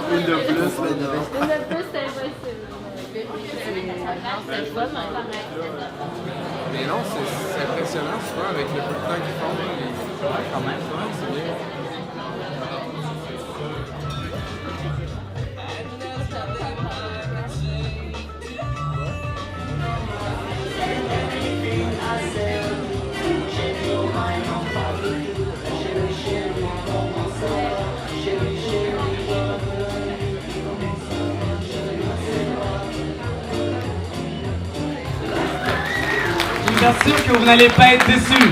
Une de plus, mais non. Une de plus, c'est impossible. C'est le fun, hein. Mais non, c'est impressionnant souvent avec le peu de temps qu'ils font. Quand même. Ouais, c'est bien. Je vous assure que vous n'allez pas être déçus.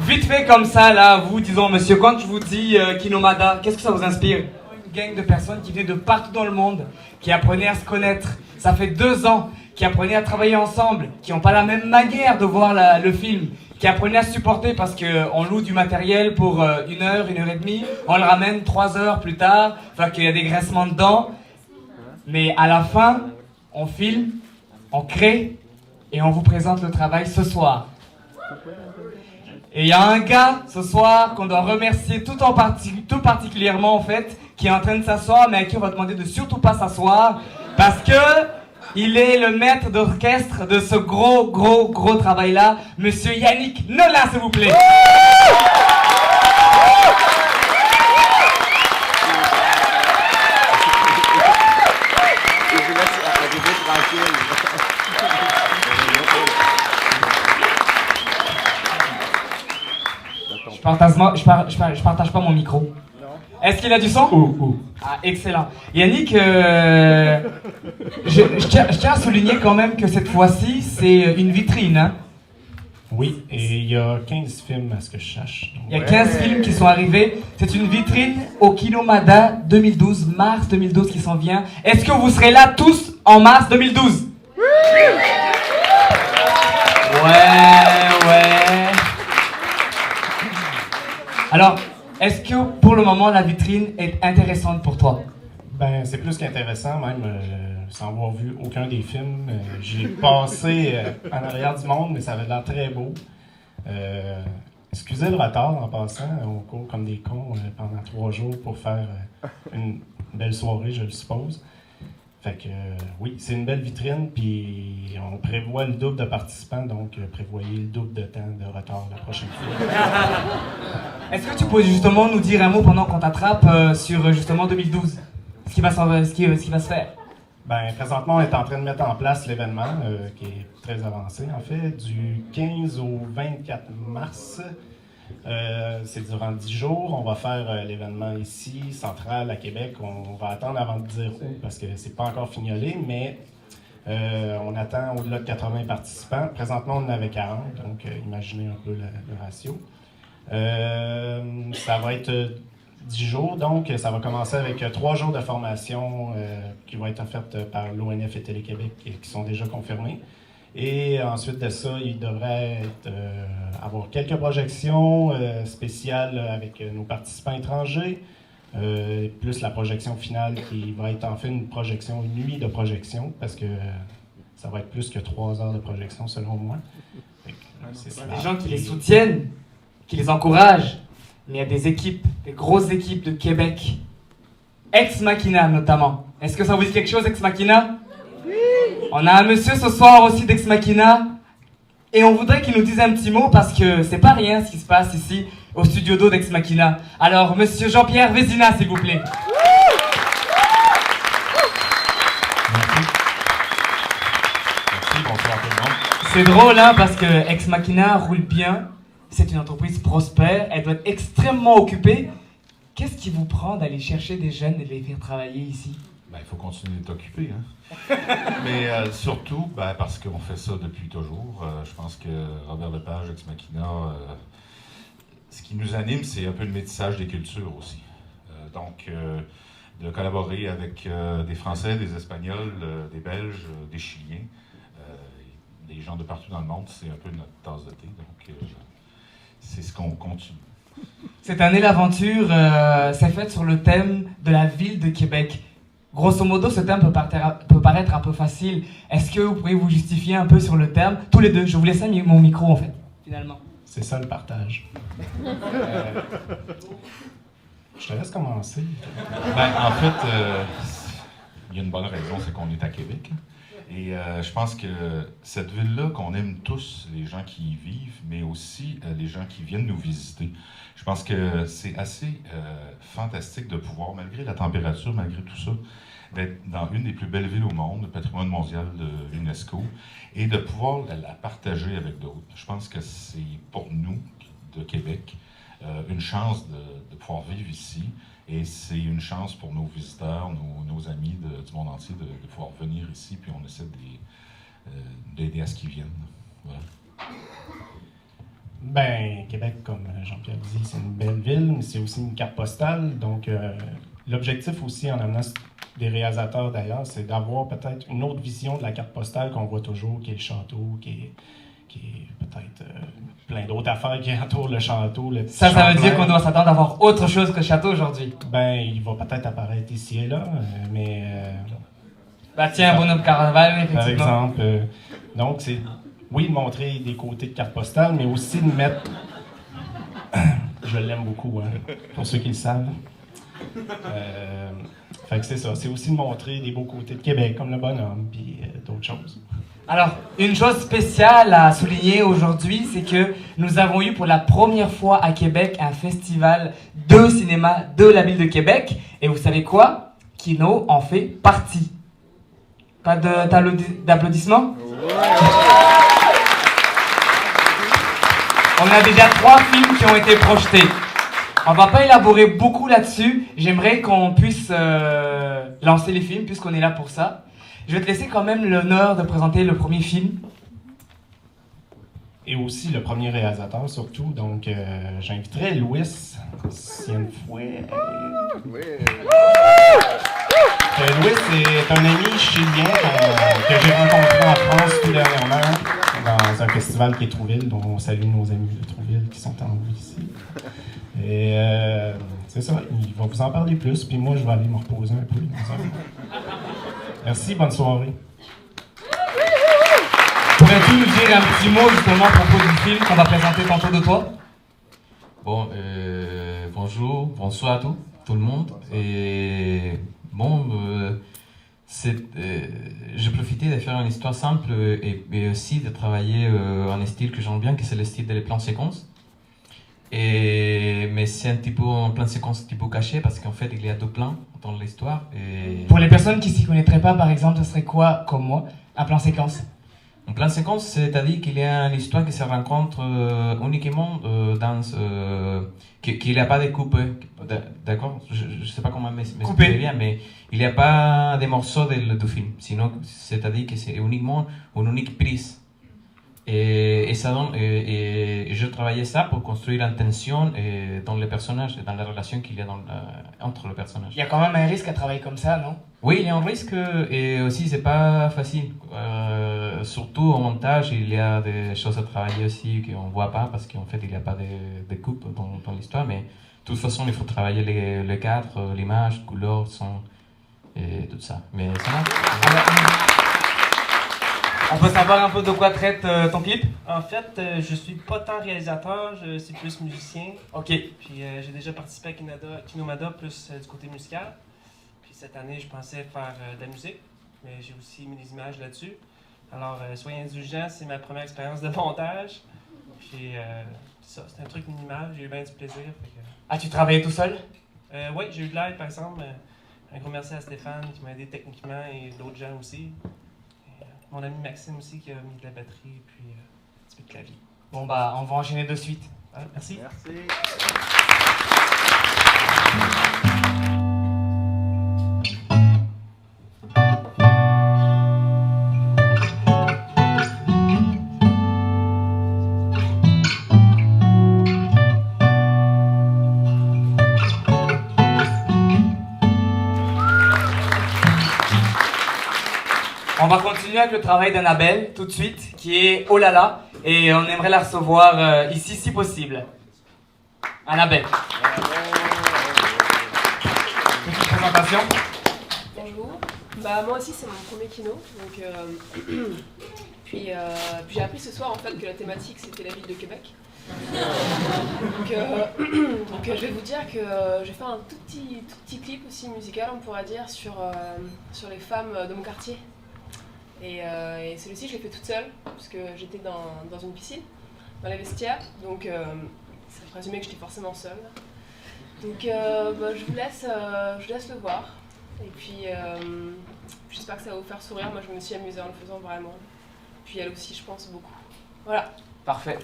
Vite fait comme ça, là, vous, disons, monsieur, quand je vous dis Kinomada, qu'est-ce que ça vous inspire? Une gang de personnes qui venaient de partout dans le monde, qui apprenaient à se connaître. Ça fait 2 ans, qui apprenaient à travailler ensemble, qui n'ont pas la même manière de voir le film, qui apprenaient à se supporter parce qu'on loue du matériel pour 1 heure, 1 heure et demie, on le ramène 3 heures plus tard, enfin qu'il y a des graissements dedans. Mais à la fin, on filme, on crée et on vous présente le travail ce soir. Et il y a un gars ce soir qu'on doit remercier tout particulièrement en fait, qui est en train de s'asseoir, mais à qui on va demander de surtout pas s'asseoir, parce que il est le maître d'orchestre de ce gros travail-là, monsieur Yannick Nola, s'il vous plaît. Je vous laisse arriver tranquille. Je partage pas mon micro. Est-ce qu'il a du son? Ah, excellent. Yannick, je tiens à souligner quand même que cette fois-ci, c'est une vitrine. Hein? Oui, et il y a 15 films à ce que je sache. Il y a 15 films qui sont arrivés. C'est une vitrine au Kinomada 2012, mars 2012 qui s'en vient. Est-ce que vous serez là tous en mars 2012? Ouais. Alors, est-ce que pour le moment la vitrine est intéressante pour toi? Ben, c'est plus qu'intéressant, même sans avoir vu aucun des films. J'ai passé en arrière du monde, mais ça avait l'air très beau. Excusez le retard en passant, on court comme des cons pendant 3 jours pour faire une belle soirée, je le suppose. Fait que oui, c'est une belle vitrine, puis on prévoit le double de participants, donc prévoyez le double de temps de retard la prochaine fois. Est-ce que tu peux justement nous dire un mot pendant qu'on t'attrape sur justement 2012? Ce qui va se faire? Ben, présentement, on est en train de mettre en place l'événement, qui est très avancé en fait, du 15 au 24 mars. C'est durant 10 jours. On va faire l'événement ici, central, à Québec. On va attendre avant de dire où, parce que c'est pas encore fignolé, mais on attend au-delà de 80 participants. Présentement, on en avait 40, donc imaginez un peu le ratio. Ça va être 10 jours, donc ça va commencer avec 3 jours de formation qui vont être offertes par l'ONF et Télé-Québec, qui sont déjà confirmées. Et ensuite de ça, il devrait avoir quelques projections spéciales avec nos participants étrangers, plus la projection finale qui va être en fait une nuit de projection, parce que ça va être plus que 3 heures de projection selon moi. C'est des gens qui les soutiennent, qui les encouragent, mais il y a des équipes, des grosses équipes de Québec, Ex Machina notamment. Est-ce que ça vous dit quelque chose, Ex Machina? On a un monsieur ce soir aussi d'Ex Machina et on voudrait qu'il nous dise un petit mot parce que c'est pas rien ce qui se passe ici au studio d'eau d'Ex Machina. Alors, monsieur Jean-Pierre Vézina, s'il vous plaît. Merci, bonsoir tout le monde. C'est drôle hein, parce que Ex Machina roule bien, c'est une entreprise prospère, elle doit être extrêmement occupée. Qu'est-ce qui vous prend d'aller chercher des jeunes et de les faire travailler ici? Ben, il faut continuer d'être occupé, hein. Mais surtout, parce qu'on fait ça depuis toujours. Je pense que Robert Lepage, Ex Machina, ce qui nous anime, c'est un peu le métissage des cultures aussi. Donc, de collaborer avec des Français, des Espagnols, des Belges, des Chiliens, des gens de partout dans le monde, c'est un peu notre tasse de thé. Donc, c'est ce qu'on continue. Cette année, l'aventure s'est faite sur le thème de la ville de Québec. Grosso modo, ce thème peut paraître un peu facile. Est-ce que vous pourriez vous justifier un peu sur le terme? Tous les deux, je vous laisse mon micro en fait, finalement. C'est ça le partage. Je te laisse commencer. Ben, en fait, il y a une bonne raison, c'est qu'on est à Québec. Et je pense que cette ville-là, qu'on aime tous, les gens qui y vivent, mais aussi les gens qui viennent nous visiter, je pense que c'est assez fantastique de pouvoir, malgré la température, malgré tout ça, d'être dans une des plus belles villes au monde, le patrimoine mondial de l'UNESCO, et de pouvoir la partager avec d'autres. Je pense que c'est pour nous, de Québec, une chance de pouvoir vivre ici, et c'est une chance pour nos visiteurs, nos amis du monde entier de pouvoir venir ici, puis on essaie d'aider à ce qu'ils viennent. Voilà. Ben, Québec, comme Jean-Pierre dit, c'est une belle ville, mais c'est aussi une carte postale. Donc, l'objectif aussi en amenant des réalisateurs d'ailleurs, c'est d'avoir peut-être une autre vision de la carte postale qu'on voit toujours, qui est le château, qui est peut-être plein d'autres affaires qui entourent le château. Ça veut dire qu'on doit s'attendre à voir autre chose que le château aujourd'hui. Ben, il va peut-être apparaître ici et là, mais... Bah tiens, Bonhomme Carnaval, effectivement. Par exemple. Donc, c'est, oui, de montrer des côtés de carte postale, mais aussi de mettre... Je l'aime beaucoup, hein, pour ceux qui le savent. Fait que c'est ça. C'est aussi de montrer des beaux côtés de Québec, comme le bonhomme, puis d'autres choses. Alors, une chose spéciale à souligner aujourd'hui, c'est que nous avons eu pour la première fois à Québec un festival de cinéma de la ville de Québec. Et vous savez quoi? Kino en fait partie. Pas d'applaudissements? On a déjà 3 films qui ont été projetés. On va pas élaborer beaucoup là-dessus. J'aimerais qu'on puisse lancer les films, puisqu'on est là pour ça. Je vais te laisser quand même l'honneur de présenter le premier film. Et aussi le premier réalisateur, surtout. Donc, j'inviterai Louis Cienfuegos. Louis est un ami chilien que j'ai rencontré en France tout dernièrement dans un festival qui est Trouville, dont on salue nos amis de Trouville qui sont en haut ici. Et c'est ça, il va vous en parler plus, puis moi je vais aller me reposer un peu dans un moment. Merci, bonne soirée. Pourrais-tu nous dire un petit mot justement à propos du film qu'on va présenter tantôt de toi? Bon, bonjour, bonsoir à tout le monde. Et bon, j'ai profité de faire une histoire simple et aussi de travailler un style que j'aime bien, que c'est le style des plans séquences. Mais c'est un plan séquence un petit peu caché parce qu'en fait il y a 2 plans dans l'histoire. Pour les personnes qui s'y connaîtraient pas, par exemple, ce serait quoi, comme moi, un plan séquence? Un plan séquence, c'est-à-dire qu'il y a une histoire qui se rencontre uniquement dans... qu'il n'y a pas de coupes, d'accord? Je ne sais pas comment m'expliquer bien, mais il n'y a pas de morceaux du film. Sinon, c'est-à-dire que c'est uniquement une unique prise. Et ça donne, et je travaillais ça pour construire une tension dans les personnages, dans la relation qu'il y a entre les personnages. Il y a quand même un risque à travailler comme ça, non? Oui, il y a un risque et aussi c'est pas facile. Surtout au montage, il y a des choses à travailler aussi qu'on ne voit pas parce qu'en fait il n'y a pas de coupe dans l'histoire. Mais de toute façon, il faut travailler les cadres, l'image, couleur, son et tout ça. Mais ça marche. On peut savoir un peu de quoi traite ton clip? En fait, je suis pas tant réalisateur, je suis plus musicien. Ok. Puis j'ai déjà participé à Kinomada, plus du côté musical. Puis cette année, je pensais faire de la musique, mais j'ai aussi mis des images là-dessus. Alors, soyez indulgents, c'est ma première expérience de montage. Puis ça, c'est un truc minimal, j'ai eu bien du plaisir. Ah, tu travaillais tout seul? Oui, j'ai eu de l'aide, par exemple. Un gros merci à Stéphane qui m'a aidé techniquement et d'autres gens aussi. Mon ami Maxime aussi qui a mis de la batterie et puis un petit peu de clavier. Bon bah, on va enchaîner de suite. Merci. Merci. On va continuer avec le travail d'Annabelle tout de suite, qui est Oh là là, et on aimerait la recevoir ici si possible. Annabelle. Petite présentation. Bonjour. Bah, moi aussi, c'est mon premier kino. Donc, puis j'ai appris ce soir en fait que la thématique c'était la ville de Québec. Donc Donc je vais vous dire que j'ai fait un tout petit clip aussi musical, on pourrait dire, sur les femmes de mon quartier. Et celui-ci, je l'ai fait toute seule, parce que j'étais dans une piscine, dans les vestiaires, donc ça présumait que j'étais forcément seule. Donc je vous laisse le voir, et puis j'espère que ça va vous faire sourire. Moi je me suis amusée en le faisant vraiment, puis elle aussi je pense beaucoup. Voilà. Parfait.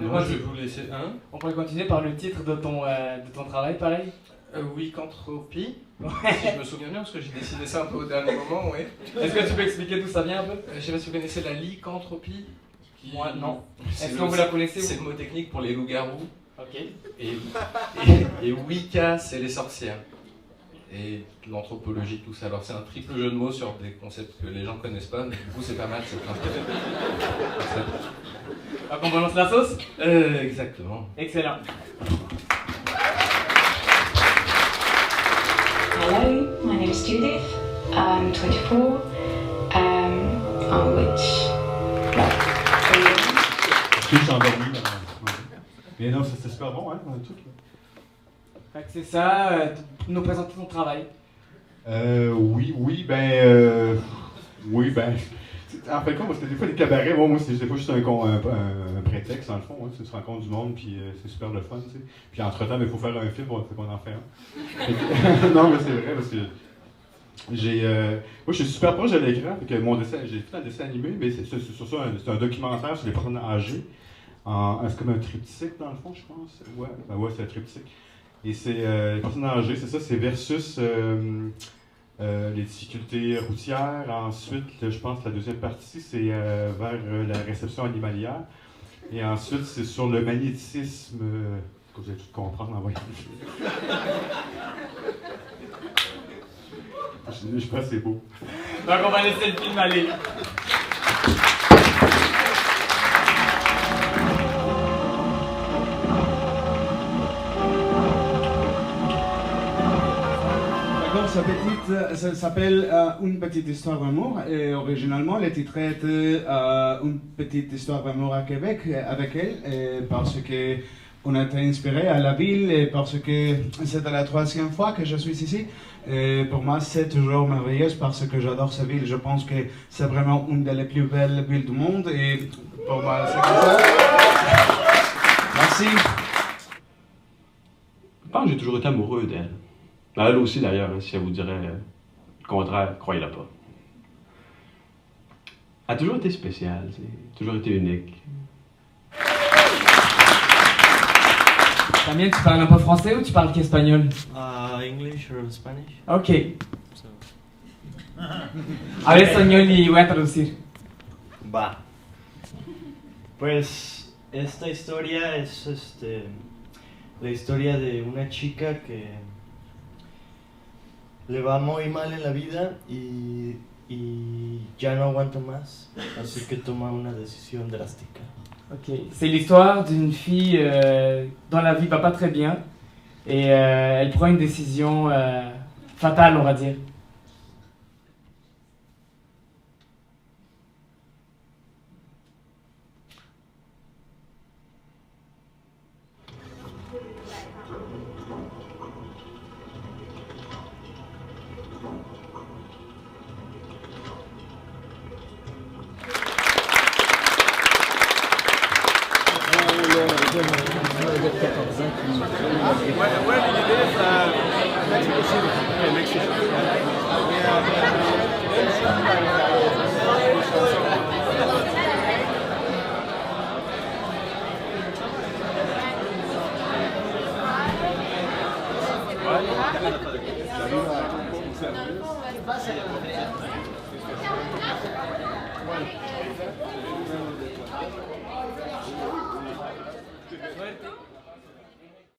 Moi, je vais vous laisser un. On pourrait continuer par le titre de ton travail, pareil. Lycanthropie. Si je me souviens bien, parce que j'ai décidé ça un peu au dernier moment, oui. Est-ce que tu peux expliquer d'où ça vient un peu? Je sais pas si vous connaissez la lycanthropie. Moi, non. C'est Est-ce que vous la connaissez? C'est le mot technique pour les loups-garous. Ok. Et Wicca, c'est les sorcières. Et l'anthropologie, tout ça. Alors c'est un triple jeu de mots sur des concepts que les gens connaissent pas, mais du coup c'est pas mal, c'est plein de... Ah, qu'on balance la sauce? Exactement. Excellent. Hello, my name is Judith. I'm 24. On which... Je suis endormi. Mais non, c'était super bon, hein, tout. Fait que c'est ça, nous présenter ton travail. Oui, en fait, parce que des fois, les cabarets, moi, c'est pas juste un prétexte, dans le fond, hein, c'est se rencontre du monde, puis c'est super le fun, tu sais. Puis entre-temps, il faut faire un film, fait qu'on en fait un. Non, mais c'est vrai, parce que moi, je suis super proche de l'écran, fait que mon dessin, j'ai fait un dessin animé, mais c'est un documentaire sur les personnes âgées. C'est comme un triptyque, dans le fond, je pense. Ouais, c'est un triptyque. Et c'est les personnes âgées, c'est ça, c'est versus les difficultés routières. Ensuite, je pense que la deuxième partie, c'est vers la réception animalière. Et ensuite, c'est sur le magnétisme, que vous allez tout comprendre en voyant le film. Je pense que c'est beau. Donc on va laisser le film aller. Ça s'appelle Une petite histoire d'amour et originalement le titre était Une petite histoire d'amour à Québec avec elle parce que on a été inspiré à la ville et parce que c'était la 3e fois que je suis ici. Et pour moi, c'est toujours merveilleux parce que j'adore cette ville. Je pense que c'est vraiment une des plus belles villes du monde et pour moi, c'est comme ça. Merci. Je pense que j'ai toujours été amoureux d'elle. Elle aussi, d'ailleurs, si elle vous dirait le contraire, croyez-la pas. Elle a toujours été spéciale, toujours été unique. Damien, tu parles un peu français ou tu parles qu'espagnol? English or Spanish. Ok. A ver, español y voy a traducir. Va. Pues esta historia es la historia de una chica que le va muy mal en la vida y ya no aguanta más, así que toma una decisión drástica. Ok, c'est l'histoire d'une fille dont la vie va pas très bien et elle prend une décision fatale, on va dire.